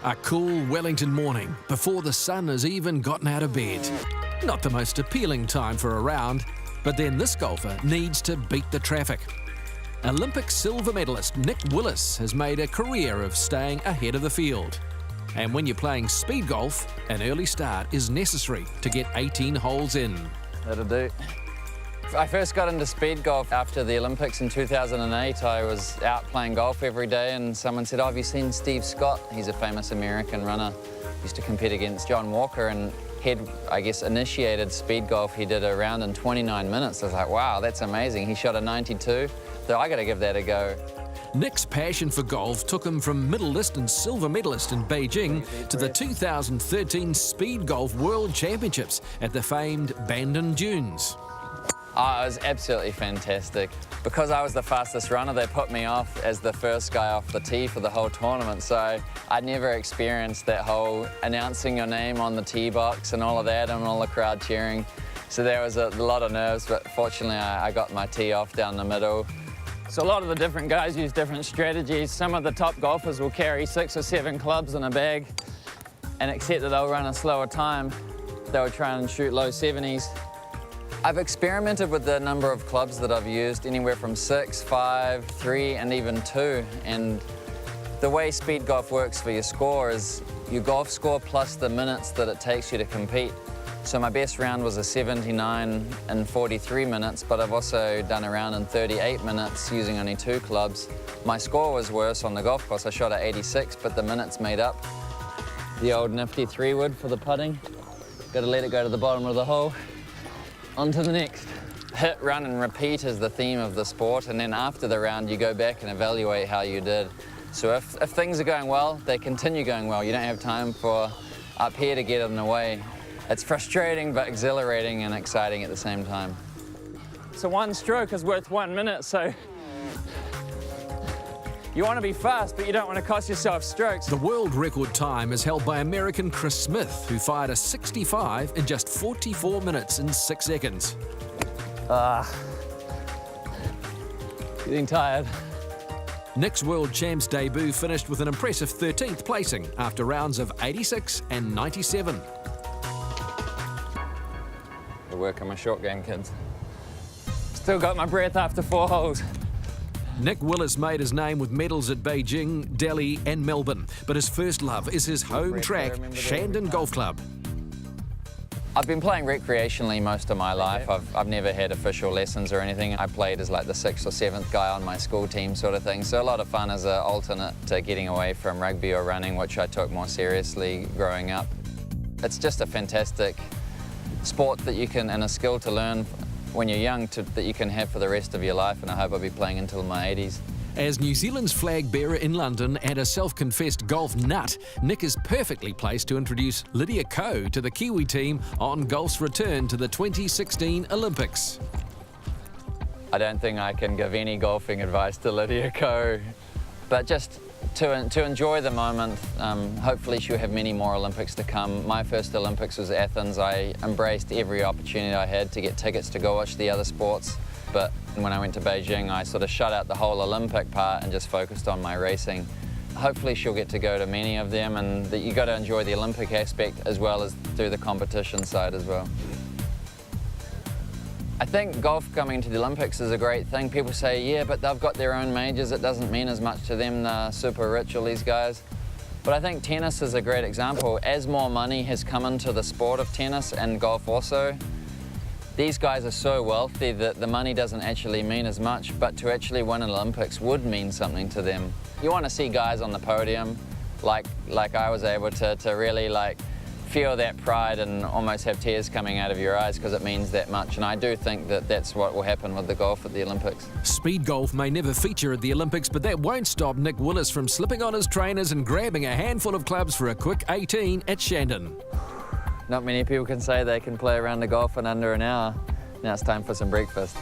A cool Wellington morning before the sun has even gotten out of bed. Not the most appealing time for a round, but then this golfer needs to beat the traffic. Olympic silver medalist Nick Willis has made a career of staying ahead of the field. And when you're playing speed golf, an early start is necessary to get 18 holes in. That'll do. I first got into speed golf after the Olympics in 2008. I was out playing golf every day and someone said, "Oh, have you seen Steve Scott? He's a famous American runner. Used to compete against John Walker and he'd, I guess, initiated speed golf. He did a round in 29 minutes. I was like, wow, that's amazing. He shot a 92, so I got to give that a go. Nick's passion for golf took him from medalist and silver medalist in Beijing to the 2013 Speed Golf World Championships at the famed Bandon Dunes. Oh, it was absolutely fantastic. Because I was the fastest runner, they put me off as the first guy off the tee for the whole tournament, so I'd never experienced that whole announcing your name on the tee box and all of that and all the crowd cheering. So there was a lot of nerves, but fortunately I got my tee off down the middle. So a lot of the different guys use different strategies. Some of the top golfers will carry 6 or 7 clubs in a bag, and except that they'll run a slower time, they'll try and shoot low 70s. I've experimented with the number of clubs that I've used, anywhere from 6, 5, 3, and even 2. And the way speed golf works for your score is your golf score plus the minutes that it takes you to compete. So my best round was a 79 in 43 minutes, but I've also done a round in 38 minutes using only 2 clubs. My score was worse on the golf course. I shot at 86, but the minutes made up. The old nifty 3-wood for the putting. Got to let it go to the bottom of the hole. On to the next. Hit, run and repeat is the theme of the sport, and then after the round you go back and evaluate how you did. So if things are going well, they continue going well. You don't have time for up here to get in the way. It's frustrating but exhilarating and exciting at the same time. So 1 stroke is worth 1 minute, so you want to be fast, but you don't want to cost yourself strokes. The world record time is held by American Chris Smith, who fired a 65 in just 44 minutes and 6 seconds. Getting tired. Nick's world champs debut finished with an impressive 13th placing after rounds of 86 and 97. Good work on my short game, kids. Still got my breath after 4 holes. Nick Willis made his name with medals at Beijing, Delhi and Melbourne, but his first love is his home track, Shandon Golf Club. I've been playing recreationally most of my life. I've never had official lessons or anything. I played as like the 6th or 7th guy on my school team sort of thing, so a lot of fun as an alternate to getting away from rugby or running, which I took more seriously growing up. It's just a fantastic sport that you can, and a skill to learn when you're young that you can have for the rest of your life, and I hope I'll be playing until my 80s. As New Zealand's flag bearer in London and a self-confessed golf nut, Nick is perfectly placed to introduce Lydia Ko to the Kiwi team on golf's return to the 2016 Olympics. I don't think I can give any golfing advice to Lydia Ko, but just to enjoy the moment. Hopefully she'll have many more Olympics to come. My first Olympics was Athens. I embraced every opportunity I had to get tickets to go watch the other sports. But when I went to Beijing, I sort of shut out the whole Olympic part and just focused on my racing. Hopefully she'll get to go to many of them, and that you got to enjoy the Olympic aspect as well as do the competition side as well. I think golf coming to the Olympics is a great thing. People say, yeah, but they've got their own majors. It doesn't mean as much to them, they're super rich, all these guys. But I think tennis is a great example. As more money has come into the sport of tennis and golf also, these guys are so wealthy that the money doesn't actually mean as much, but to actually win an Olympics would mean something to them. You want to see guys on the podium like I was able to really feel that pride and almost have tears coming out of your eyes because it means that much, and I do think that that's what will happen with the golf at the Olympics. Speed golf may never feature at the Olympics, but that won't stop Nick Willis from slipping on his trainers and grabbing a handful of clubs for a quick 18 at Shandon. Not many people can say they can play around the golf in under an hour. Now it's time for some breakfast.